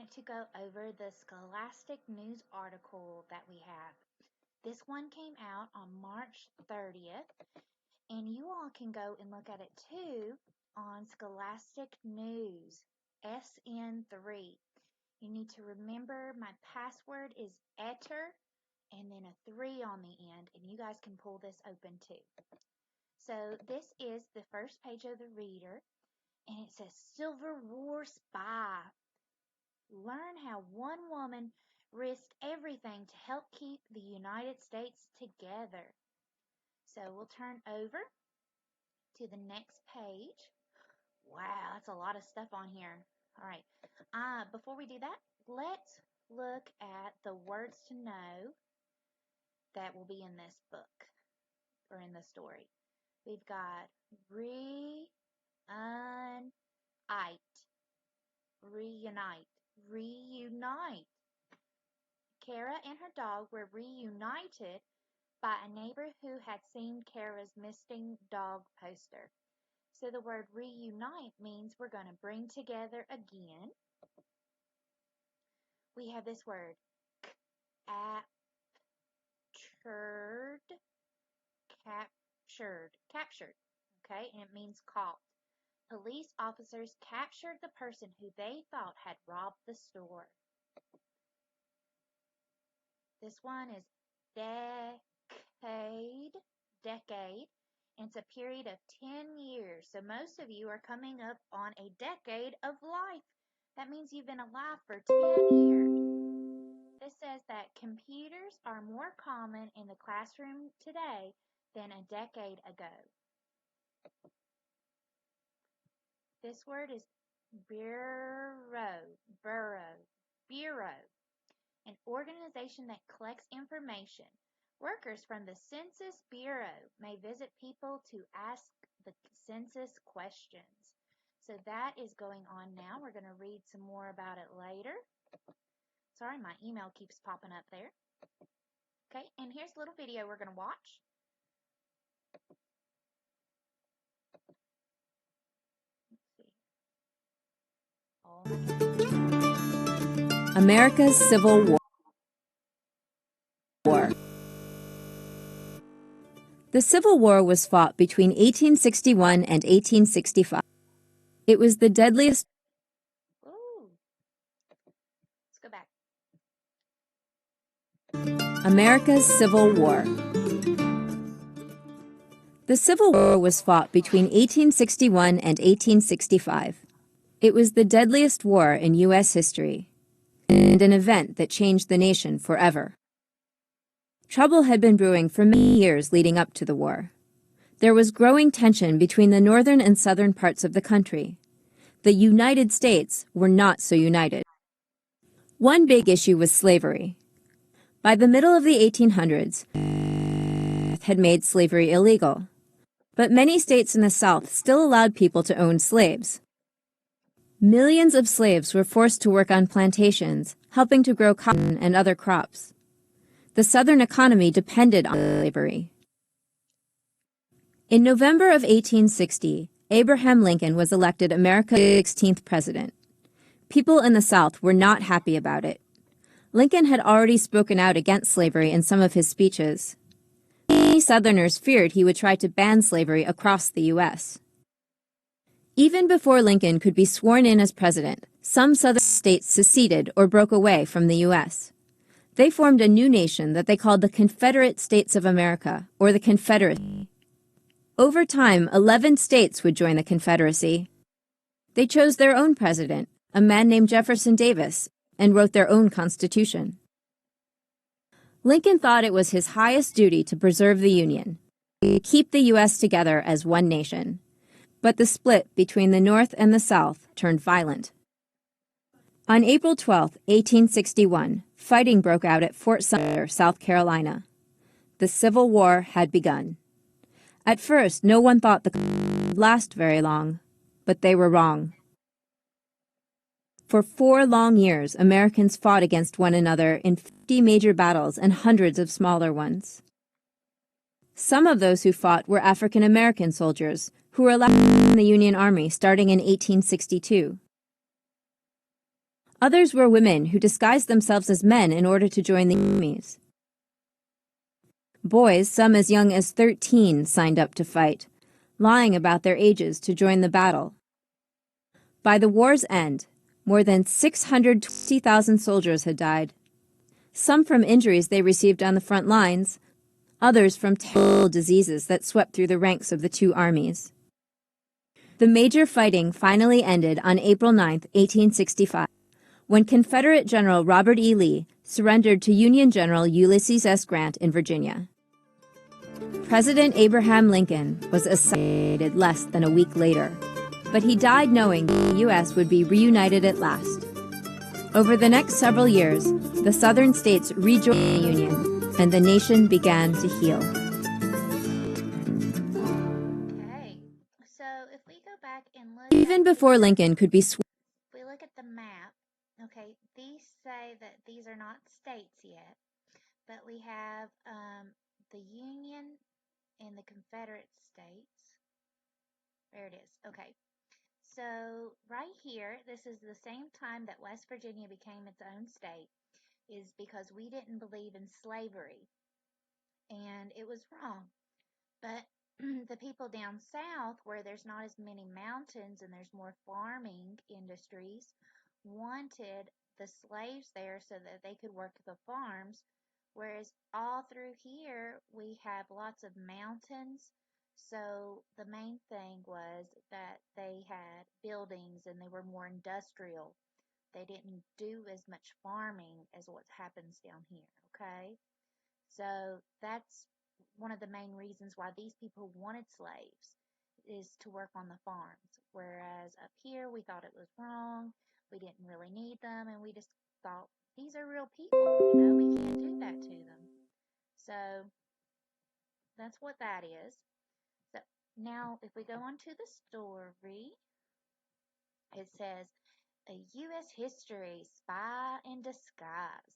wanted to go over the Scholastic news article that we have. This one came out on March 30th, and you all can go and look at it too on Scholastic News, SN3. You need to remember my password is ETER and then a 3 on the end, and you guys can pull this open too. So this is the first page of the reader, and it says Civil War Spy. Learn how one woman risked everything to help keep the United States together. So we'll turn over to the next page. Wow, that's a lot of stuff on here. All right. Before we do that, let's look at the words to know that will be in this book or in the story. We've got reunite, reunite. Kara and her dog were reunited by a neighbor who had seen Kara's missing dog poster. So the word reunite means we're going to bring together again. We have this word captured, okay, and it means caught. Police officers captured the person who they thought had robbed the store. This one is decade, and it's a period of 10 years. So most of you are coming up on a decade of life. That means you've been alive for 10 years. This says that computers are more common in the classroom today than a decade ago. This word is bureau, an organization that collects information. Workers from the Census Bureau may visit people to ask the census questions. So that is going on now. We're going to read some more about it later. Sorry, my email keeps popping up there. Okay, and here's a little video we're going to watch. America's Civil War. The Civil War was fought between 1861 and 1865. It was the deadliest. Let's go back. America's Civil War. The Civil War was fought between 1861 and 1865. It was the deadliest war in U.S. history, and an event that changed the nation forever. Trouble had been brewing for many years leading up to the war. There was growing tension between the northern and southern parts of the country. The United States were not so united. One big issue was slavery. By the middle of the 1800s, had made slavery illegal. But many states in the South still allowed people to own slaves. Millions of slaves were forced to work on plantations, helping to grow cotton and other crops. The Southern economy depended on slavery. In November of 1860, Abraham Lincoln was elected America's 16th president. People in the South were not happy about it. Lincoln had already spoken out against slavery in some of his speeches. Many Southerners feared he would try to ban slavery across the U.S. Even before Lincoln could be sworn in as president, some Southern states seceded or broke away from the U.S. They formed a new nation that they called the Confederate States of America, or the Confederacy. Over time, 11 states would join the Confederacy. They chose their own president, a man named Jefferson Davis, and wrote their own constitution. Lincoln thought it was his highest duty to preserve the Union, to keep the U.S. together as one nation. But the split between the North and the South turned violent. On April 12, 1861, fighting broke out at Fort Sumter, South Carolina. The Civil War had begun. At first, no one thought the conflict would last very long, but they were wrong. For 4 long years, Americans fought against one another in 50 major battles and hundreds of smaller ones. Some of those who fought were African American soldiers who were allowed in the Union Army starting in 1862. Others were women who disguised themselves as men in order to join the armies. Boys, some as young as 13, signed up to fight, lying about their ages to join the battle. By the war's end, more than 620,000 soldiers had died, some from injuries they received on the front lines, others from terrible diseases that swept through the ranks of the two armies. The major fighting finally ended on April 9, 1865, when Confederate General Robert E. Lee surrendered to Union General Ulysses S. Grant in Virginia. President Abraham Lincoln was assassinated less than a week later, but he died knowing the U.S. would be reunited at last. Over the next several years, the southern states rejoined the Union, and the nation began to heal. Okay, so if we go back and look Even before Lincoln could be sworn, if we look at the map, okay, these say that these are not states yet, but we have the Union and the Confederate States. There it is. Okay. So right here, this is the same time that West Virginia became its own state, is because we didn't believe in slavery, and it was wrong. But the people down south, where there's not as many mountains and there's more farming industries, wanted the slaves there so that they could work the farms. Whereas all through here, we have lots of mountains. So the main thing was that they had buildings and they were more industrial. They didn't do as much farming as what happens down here, okay? So that's one of the main reasons why these people wanted slaves, is to work on the farms. Whereas up here, we thought it was wrong. We didn't really need them, and we just thought, these are real people, we can't do that to them. So that's what that is. So now, if we go on to the story, it says, A U.S. History Spy in Disguise.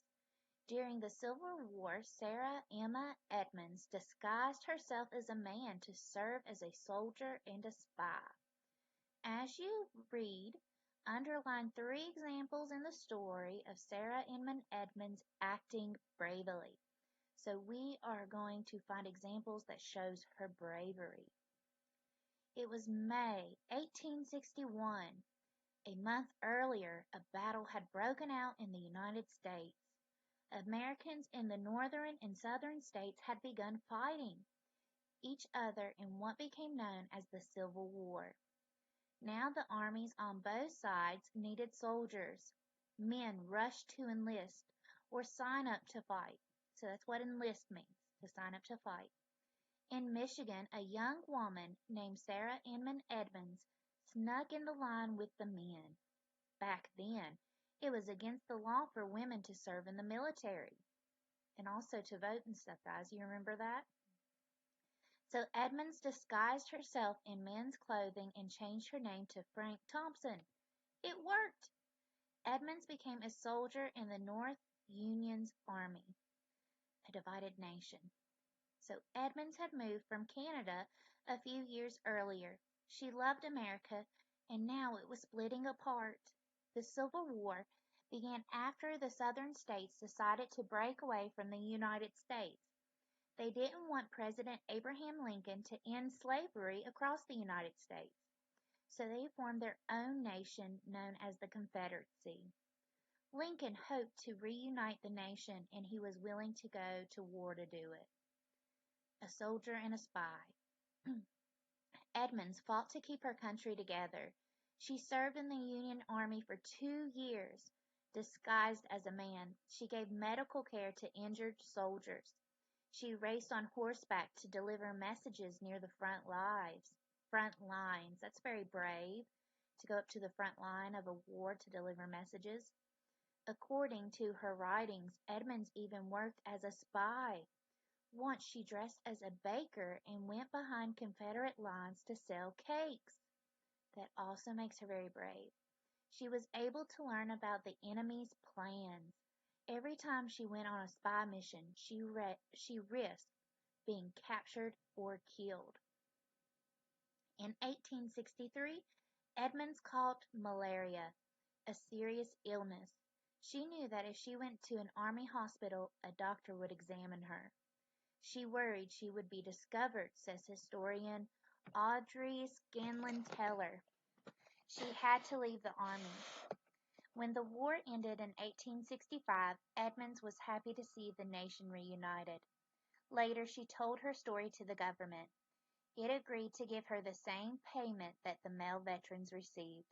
During the Civil War, Sarah Emma Edmonds disguised herself as a man to serve as a soldier and a spy. As you read, underline 3 examples in the story of Sarah Emma Edmonds acting bravely. So we are going to find examples that shows her bravery. It was May 1861. A month earlier, a battle had broken out in the United States. Americans in the northern and southern states had begun fighting each other in what became known as the Civil War. Now the armies on both sides needed soldiers. Men rushed to enlist or sign up to fight. So that's what enlist means, to sign up to fight. In Michigan, a young woman named Sarah Inman Edmonds snuck in the line with the men. Back then, it was against the law for women to serve in the military and also to vote and stuff, guys. You remember that? So Edmonds disguised herself in men's clothing and changed her name to Frank Thompson. It worked! Edmonds became a soldier in the North Union's army, a divided nation. So Edmonds had moved from Canada a few years earlier. She loved America, and now it was splitting apart. The Civil War began after the Southern states decided to break away from the United States. They didn't want President Abraham Lincoln to end slavery across the United States, so they formed their own nation known as the Confederacy. Lincoln hoped to reunite the nation, and he was willing to go to war to do it. A soldier and a spy. Edmonds fought to keep her country together. She served in the Union Army for 2 years. Disguised as a man, she gave medical care to injured soldiers. She raced on horseback to deliver messages near the front lines. That's very brave, to go up to the front line of a war to deliver messages. According to her writings, Edmonds even worked as a spy. Once she dressed as a baker and went behind Confederate lines to sell cakes. That also makes her very brave. She was able to learn about the enemy's plans. Every time she went on a spy mission, she risked being captured or killed. In 1863, Edmonds caught malaria. a serious illness. She knew that if she went to an army hospital, a doctor would examine her. She worried she would be discovered, says historian Audrey Scanlon Teller. She had to leave the army. When the war ended in 1865, Edmonds was happy to see the nation reunited. Later, she told her story to the government. It agreed to give her the same payment that the male veterans received.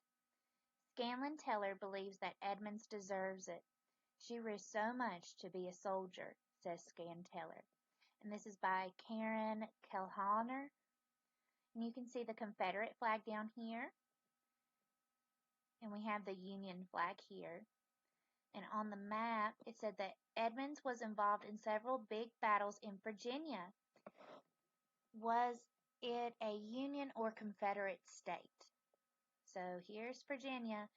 Scanlon Teller believes that Edmonds deserves it. She risked so much to be a soldier, says Scan Teller. And this is by Karen Kelhauner. And you can see the Confederate flag down here. And we have the Union flag here. And on the map, it said that Edmonds was involved in several big battles in Virginia. Was it a Union or Confederate state? So here's Virginia.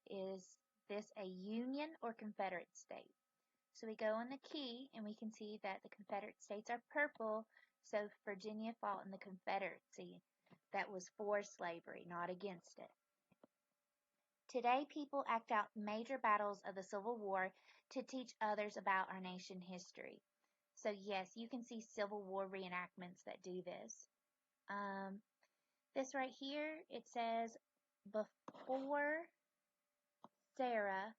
Is this a Union or Confederate state? So we go on the key and we can see that the Confederate states are purple. So Virginia fought in the Confederacy that was for slavery, not against it. Today, people act out major battles of the Civil War to teach others about our nation history. So yes, you can see Civil War reenactments that do this. This right here, it says, before Sarah,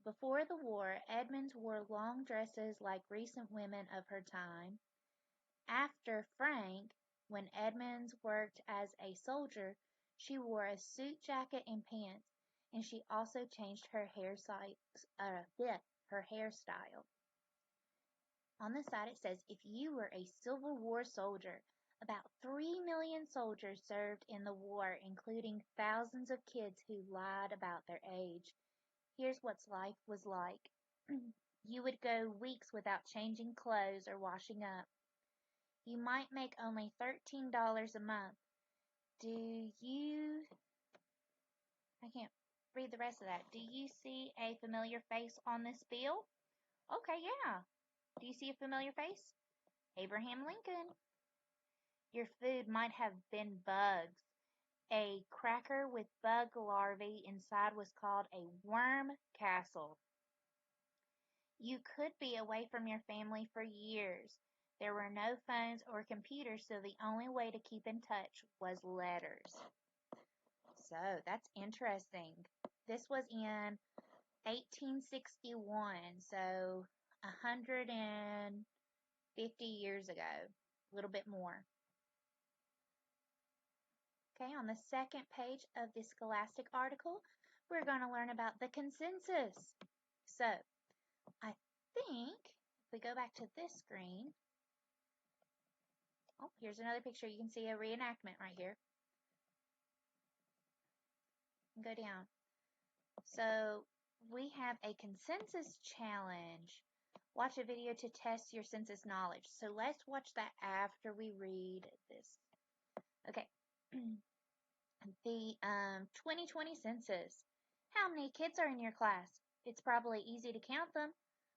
before the war, Edmonds wore long dresses like recent women of her time. After Frank, when Edmonds worked as a soldier, she wore a suit jacket and pants, and she also changed her hairstyle. On the side it says, if you were a Civil War soldier, about 3 million soldiers served in the war, including thousands of kids who lied about their age. Here's what life was like. You would go weeks without changing clothes or washing up. You might make only $13 a month. I can't read the rest of that. Do you see a familiar face on this bill? Okay, yeah. Do you see a familiar face? Abraham Lincoln. Your food might have been bugs. A cracker with bug larvae inside was called a worm castle. You could be away from your family for years. There were no phones or computers, so the only way to keep in touch was letters. So that's interesting. This was in 1861, so 150 years ago, a little bit more. Okay, on the second page of the Scholastic article, we're going to learn about the consensus. So, I think if we go back to this screen, oh, here's another picture. You can see a reenactment right here. Go down. So, we have a consensus challenge. Watch a video to test your census knowledge. So, let's watch that after we read this. Okay. The 2020 census. How many kids are in your class? It's probably easy to count them.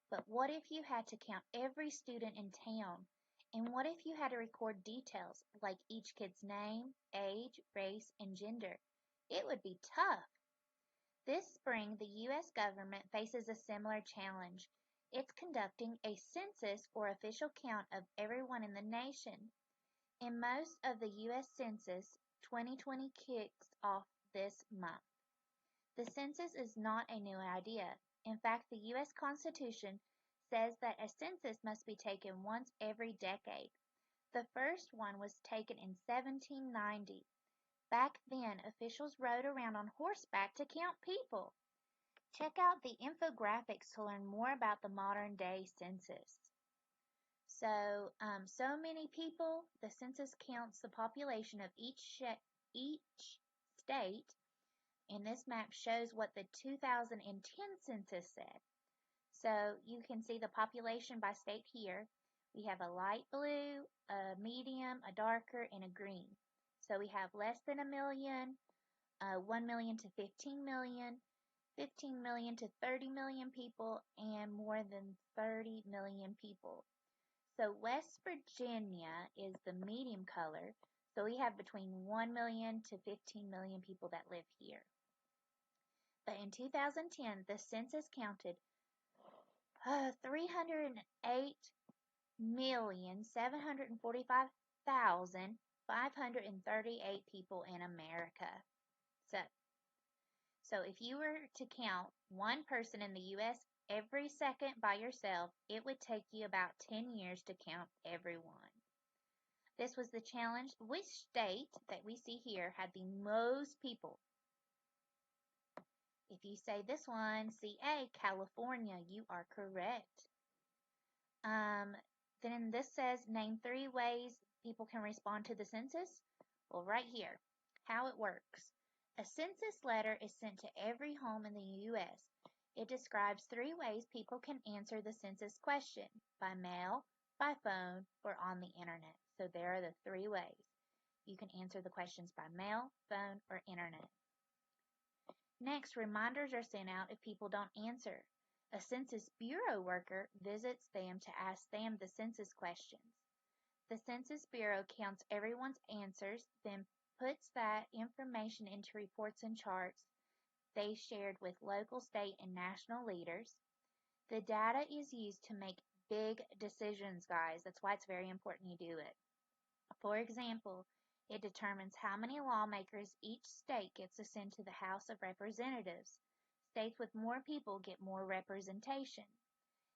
But what if you had to count every student in town? And what if you had to record details like each kid's name, age, race, and gender? It would be tough. This spring, the U.S. government faces a similar challenge. It's conducting a census or official count of everyone in the nation. In most of the U.S. Census, 2020 kicks off this month. The census is not a new idea. In fact, the U.S. Constitution says that a census must be taken once every decade. The first one was taken in 1790. Back then, officials rode around on horseback to count people. Check out the infographics to learn more about the modern-day census. So many people, the census counts the population of each state, and this map shows what the 2010 census said. So you can see the population by state here. We have a light blue, a medium, a darker, and a green. So we have less than a million, 1 million to 15 million, 15 million to 30 million people, and more than 30 million people. So West Virginia is the medium color. So we have between 1 million to 15 million people that live here. But in 2010, the census counted 308,745,538 people in America. So if you were to count one person in the U.S. every second by yourself, it would take you about 10 years to count everyone. This was the challenge. Which state that we see here had the most people? If you say this one, CA, California, you are correct. Then this says, name 3 ways people can respond to the census. Well, right here, how it works. A census letter is sent to every home in the U.S. It describes 3 ways people can answer the census question: by mail, by phone, or on the internet. So there are the 3 ways. You can answer the questions by mail, phone, or internet. Next, reminders are sent out if people don't answer. A Census Bureau worker visits them to ask them the census questions. The Census Bureau counts everyone's answers, then puts that information into reports and charts they shared with local, state, and national leaders. The data is used to make big decisions, guys. That's why it's very important you do it. For example, it determines how many lawmakers each state gets to send to the House of Representatives. States with more people get more representation.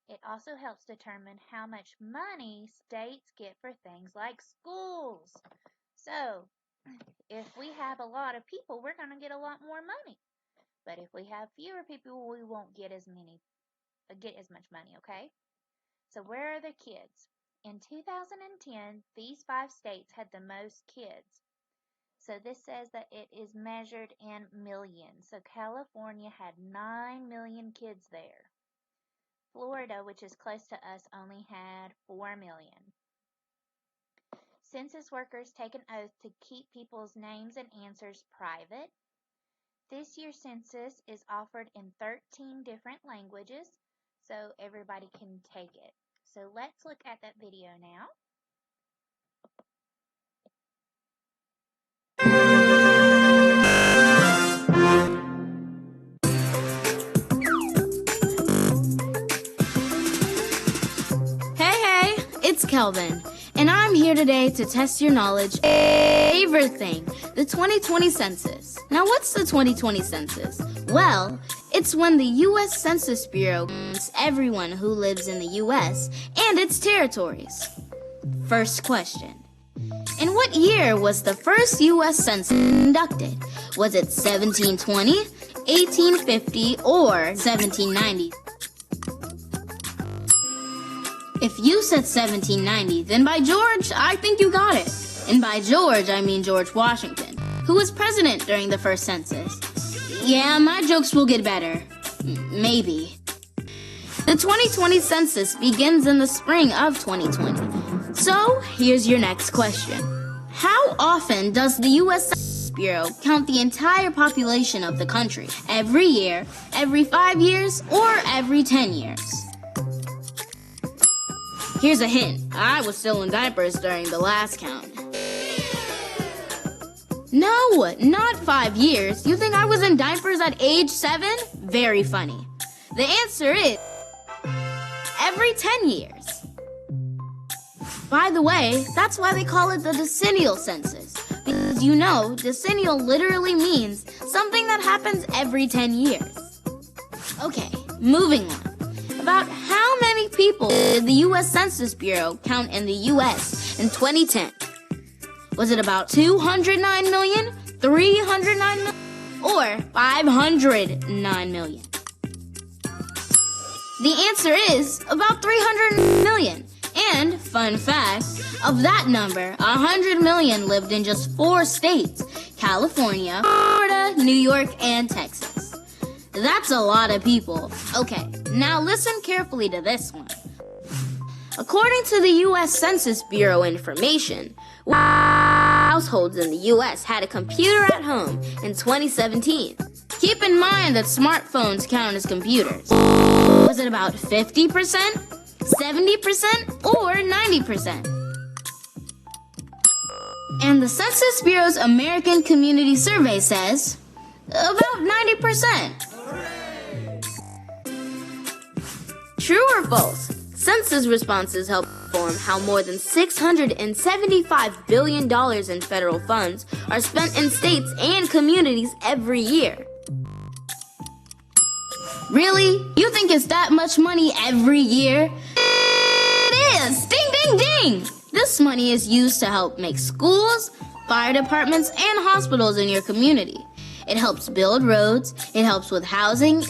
It also helps determine how much money states get for things like schools. So, if we have a lot of people, we're going to get a lot more money. But if we have fewer people, we won't get as much money, okay? So where are the kids? In 2010, these 5 states had the most kids. So this says that it is measured in millions. So California had 9 million kids there. Florida, which is close to us, only had 4 million. Census workers take an oath to keep people's names and answers private. This year's census is offered in 13 different languages, so everybody can take it. So let's look at that video now. Hey, it's Kelvin, and I'm here today to test your knowledge of favorite thing, the 2020 census. Now, what's the 2020 census? Well, it's when the U.S. Census Bureau counts everyone who lives in the U.S. and its territories. First question. In what year was the first U.S. census conducted? Was it 1720, 1850, or 1790? If you said 1790, then by George, I think you got it. And by George, I mean George Washington, who was president during the first census. Yeah, my jokes will get better. Maybe. The 2020 census begins in the spring of 2020. So, here's your next question. How often does the U.S. Census Bureau count the entire population of the country? Every year, every 5 years, or every 10 years? Here's a hint. I was still in diapers during the last count. No, not 5 years. You think I was in diapers at age 7? Very funny. The answer is every 10 years. By the way, that's why they call it the decennial census. Because you know, decennial literally means something that happens every 10 years. Okay, moving on. About how many people did the U.S. Census Bureau count in the U.S. in 2010? Was it about 209 million, 309 million, or 509 million? The answer is about 300 million. And, fun fact, of that number, 100 million lived in just 4 states: California, Florida, New York, and Texas. That's a lot of people. Okay, now listen carefully to this one. According to the U.S. Census Bureau information, households in the U.S. had a computer at home in 2017. Keep in mind that smartphones count as computers. Was it about 50%, 70%, or 90%? And the Census Bureau's American Community Survey says about 90%. True or false? Census responses help inform how more than $675 billion in federal funds are spent in states and communities every year. Really? You think it's that much money every year? It is! Ding, ding, ding! This money is used to help make schools, fire departments, and hospitals in your community. It helps build roads. It helps with housing.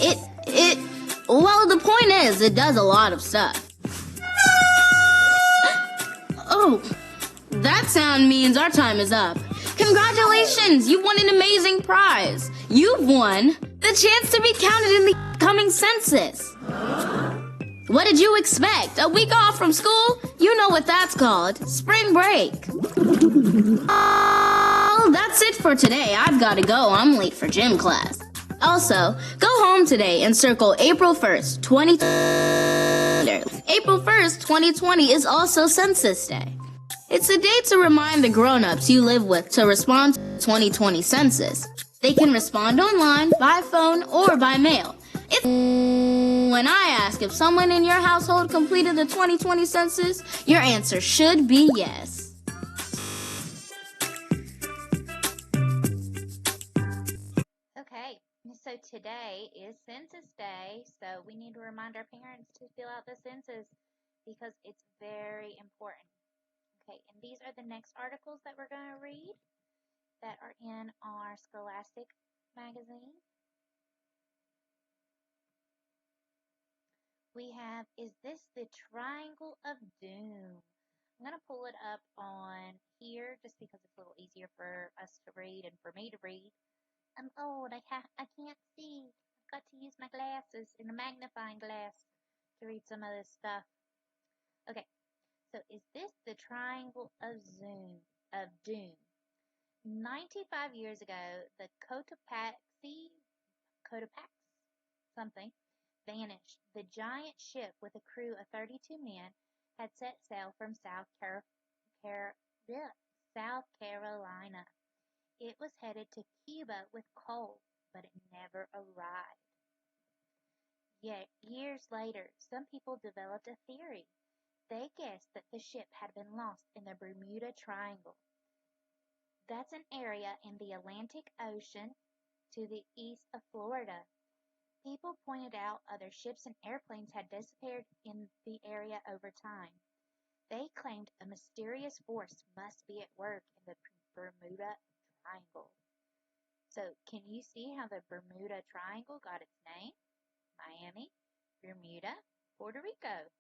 Well, the point is, it does a lot of stuff. Oh, that sound means our time is up. Congratulations, you won an amazing prize. You've won the chance to be counted in the upcoming census. What did you expect? A week off from school? You know what that's called. Spring break. Oh, that's it for today. I've got to go. I'm late for gym class. Also, go home today and circle April 1st, 2020. April 1st, 2020 is also Census Day. It's a day to remind the grown-ups you live with to respond to the 2020 census. They can respond online, by phone, or by mail. When I ask if someone in your household completed the 2020 census, your answer should be yes. Okay, so today is Census Day, so we need to remind our parents to fill out the census because it's very important. Okay, and these are the next articles that we're going to read that are in our Scholastic magazine. We have, is this the Triangle of Doom? I'm going to pull it up on here just because it's a little easier for us to read and for me to read. I'm old. I can't see. I've got to use my glasses and a magnifying glass to read some of this stuff. Okay, so is this the Triangle of Doom? 95 years ago, the Cotopaxi something vanished. The giant ship with a crew of 32 men had set sail from South Carolina. It was headed to Cuba with coal, but it never arrived. Yet, years later, some people developed a theory. They guessed that the ship had been lost in the Bermuda Triangle. That's an area in the Atlantic Ocean to the east of Florida. People pointed out other ships and airplanes had disappeared in the area over time. They claimed a mysterious force must be at work in the Bermuda Triangle. So, can you see how the Bermuda Triangle got its name? Miami, Bermuda, Puerto Rico.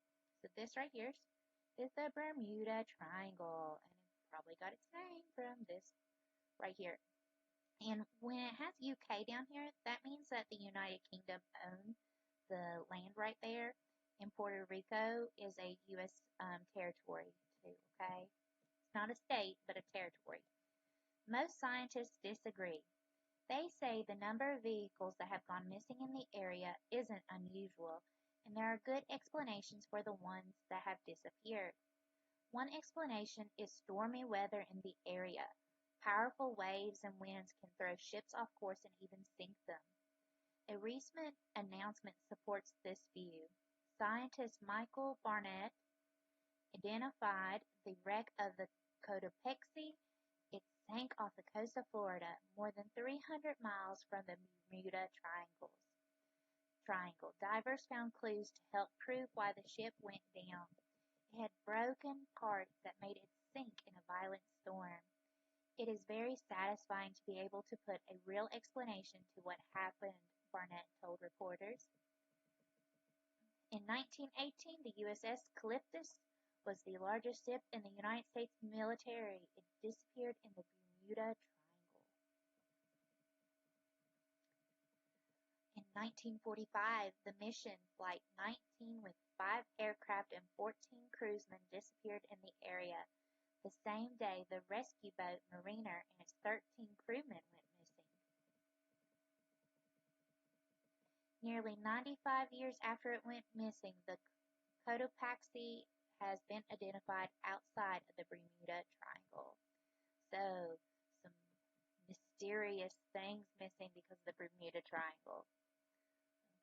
So this right here is the Bermuda Triangle, and it probably got its name from this right here. And when it has UK down here, that means that the United Kingdom owns the land right there, and Puerto Rico is a U.S. Territory too, okay? It's not a state, but a territory. Most scientists disagree. They say the number of vehicles that have gone missing in the area isn't unusual, and there are good explanations for the ones that have disappeared. One explanation is stormy weather in the area. Powerful waves and winds can throw ships off course and even sink them. A recent announcement supports this view. Scientist Michael Barnett identified the wreck of the Cotopaxi. It sank off the coast of Florida, more than 300 miles from the Bermuda Triangle. Divers found clues to help prove why the ship went down. It had broken parts that made it sink in a violent storm. It is very satisfying to be able to put a real explanation to what happened, Barnett told reporters. In 1918, the USS Calyptus was the largest ship in the United States military. It disappeared in the Bermuda Triangle. In 1945, the mission Flight 19 with 5 aircraft and 14 crewsmen disappeared in the area. The same day, the rescue boat Mariner and its 13 crewmen went missing. Nearly 95 years after it went missing, the Cotopaxi has been identified outside of the Bermuda Triangle. So, some mysterious things missing because of the Bermuda Triangle.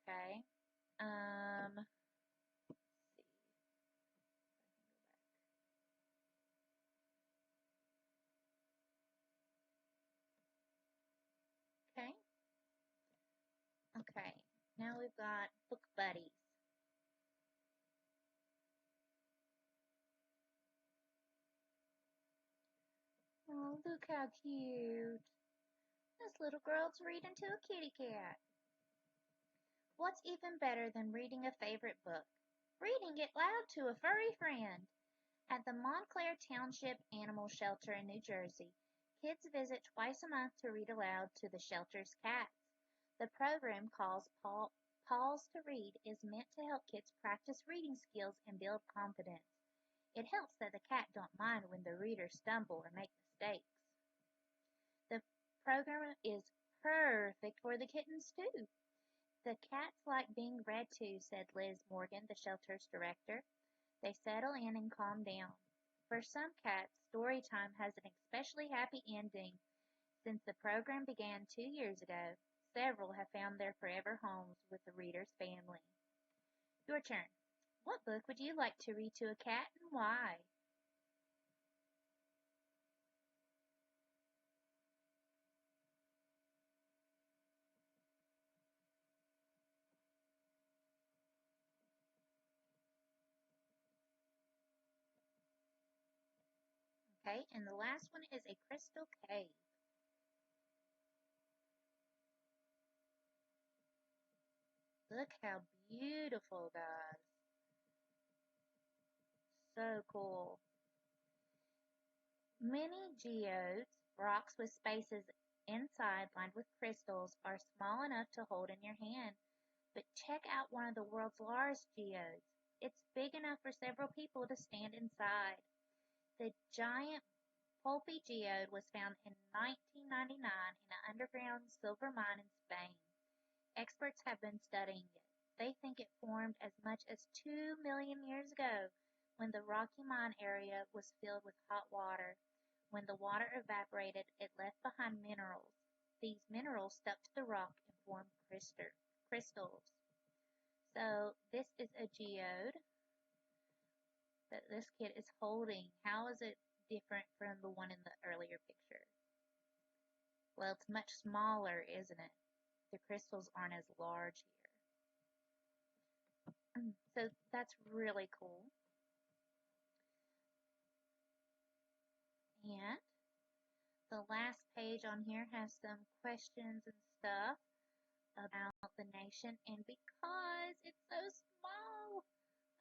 Okay. Let's see. Okay. Okay. Now we've got book buddies. Oh, look how cute. This little girl's reading to a kitty cat. What's even better than reading a favorite book? Reading it loud to a furry friend. At the Montclair Township Animal Shelter in New Jersey, kids visit twice a month to read aloud to the shelter's cats. The program called Pause to Read is meant to help kids practice reading skills and build confidence. It helps that the cat don't mind when the readers stumble or make mistakes. The program is perfect for the kittens too. The cats like being read to, said Liz Morgan, the shelter's director. They settle in and calm down. For some cats, story time has an especially happy ending. Since the program began 2 years ago, several have found their forever homes with the reader's family. Your turn. What book would you like to read to a cat and why? Okay, and the last one is A Crystal Cave. Look how beautiful, guys. So cool. Many geodes, rocks with spaces inside lined with crystals, are small enough to hold in your hand. But check out one of the world's largest geodes. It's big enough for several people to stand inside. The giant pulpy geode was found in 1999 in an underground silver mine in Spain. Experts have been studying it. They think it formed as much as 2 million years ago when the rocky mine area was filled with hot water. When the water evaporated, it left behind minerals. These minerals stuck to the rock and formed crystals. So this is a geode that this kid is holding. How is it different from the one in the earlier picture? Well, it's much smaller, isn't it? The crystals aren't as large here. So that's really cool. And the last page on here has some questions and stuff about the nation. And because it's so small,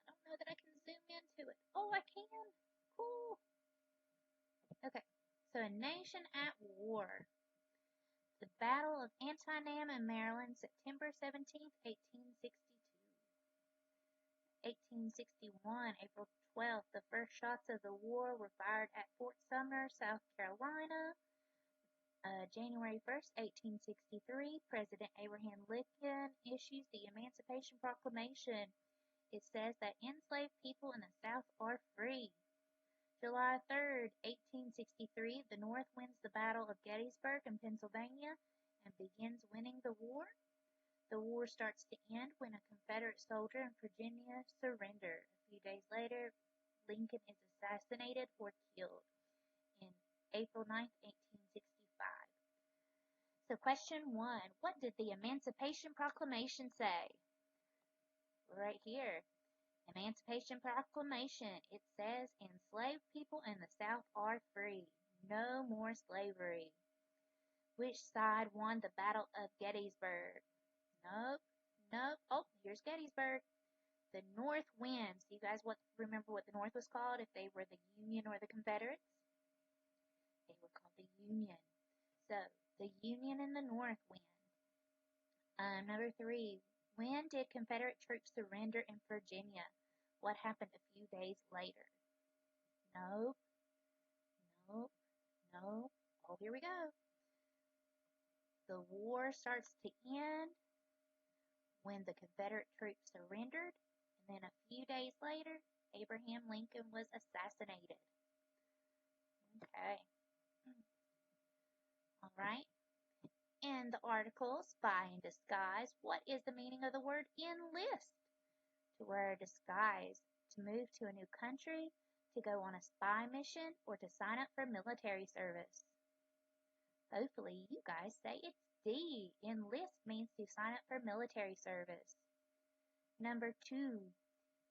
I don't know that I can zoom into it. Oh, I can. Cool. Okay. So a nation at war. The Battle of Antietam in Maryland, September 17, 1862. 1861, April 12th, the first shots of the war were fired at Fort Sumner, South Carolina. January 1st, 1863, President Abraham Lincoln issues the Emancipation Proclamation. It says that enslaved people in the South are free. July 3rd, 1863, the North wins the Battle of Gettysburg in Pennsylvania and begins winning the war. The war starts to end when a Confederate soldier in Virginia surrendered. A few days later, Lincoln is assassinated or killed in April 9th, 1865. So question 1, what did the Emancipation Proclamation say? Right here. Emancipation Proclamation. It says enslaved people in the South are free. No more slavery. Which side won the Battle of Gettysburg? Nope. Oh, here's Gettysburg. The North wins. Do you guys remember what the North was called if they were the Union or the Confederates? They were called the Union. So, the Union and the North win. Number 3. When did Confederate troops surrender in Virginia? What happened a few days later? Nope. Oh, here we go. The war starts to end when the Confederate troops surrendered, and then a few days later, Abraham Lincoln was assassinated. Okay. All right. In the article, Spy in Disguise, what is the meaning of the word enlist? To wear a disguise, to move to a new country, to go on a spy mission, or to sign up for military service. Hopefully you guys say it's D. Enlist means to sign up for military service. Number 2.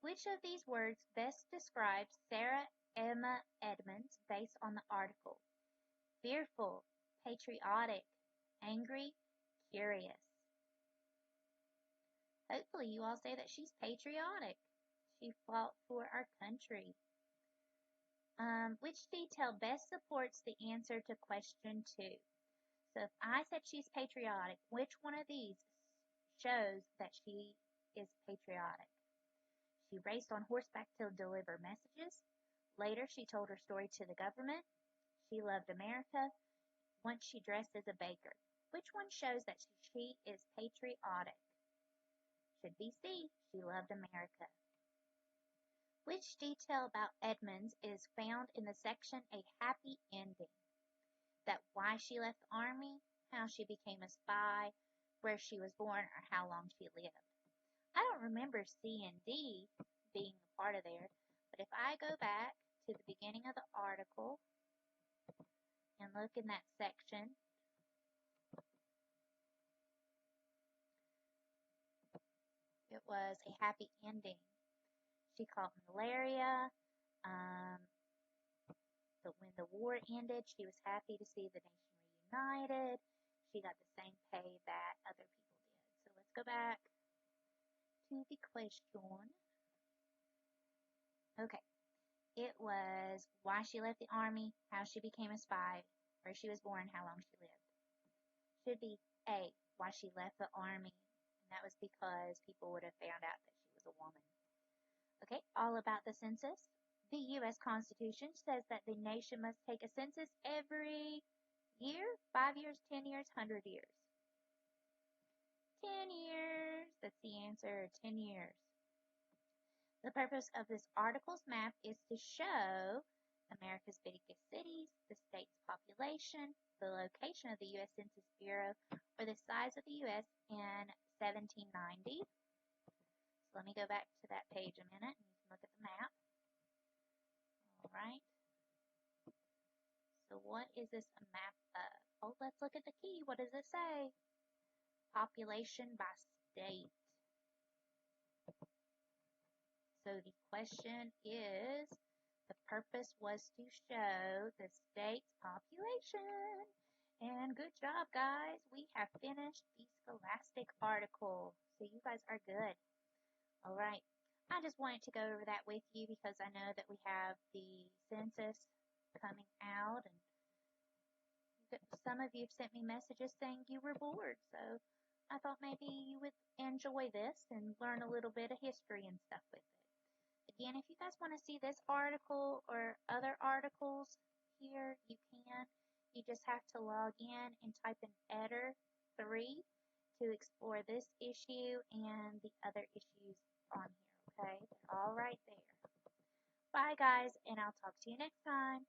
Which of these words best describes Sarah Emma Edmonds based on the article? Fearful, patriotic, angry, curious. Hopefully you all say that she's patriotic. She fought for our country. Which detail best supports the answer to question 2? So if I said she's patriotic, which one of these shows that she is patriotic? She raced on horseback to deliver messages. Later, she told her story to the government. She loved America. Once she dressed as a baker. Which one shows that she is patriotic? Should be C. She loved America. Which detail about Edmonds is found in the section A Happy Ending? That why she left the army, how she became a spy, where she was born, or how long she lived. I don't remember C and D being a part of there, but if I go back to the beginning of the article and look in that section, it was a happy ending. She caught malaria. But when the war ended, she was happy to see the nation reunited. She got the same pay that other people did. So let's go back to the question. Okay. It was why she left the army, how she became a spy, where she was born, how long she lived. Should be A, why she left the army. And that was because people would have found out that she was a woman. Okay, all about the census. The U.S. Constitution says that the nation must take a census every year, 5 years, 10 years, 100 years. 10 years. That's the answer, 10 years. The purpose of this article's map is to show America's biggest cities, the state's population, the location of the U.S. Census Bureau, or the size of the U.S. in 1790. So let me go back to that page a minute and you can look at the map. All right. So what is this a map of? Oh, let's look at the key. What does it say? Population by state. So the question is, the purpose was to show the state's population. And good job, guys. We have finished the Scholastic article. So you guys are good. All right. I just wanted to go over that with you because I know that we have the census coming out, and some of you have sent me messages saying you were bored. So I thought maybe you would enjoy this and learn a little bit of history and stuff with it. Again, if you guys want to see this article or other articles here, you can. You just have to log in and type in EDITOR 3 to explore this issue and the other issues on here, okay? They're all right there. Bye, guys, and I'll talk to you next time.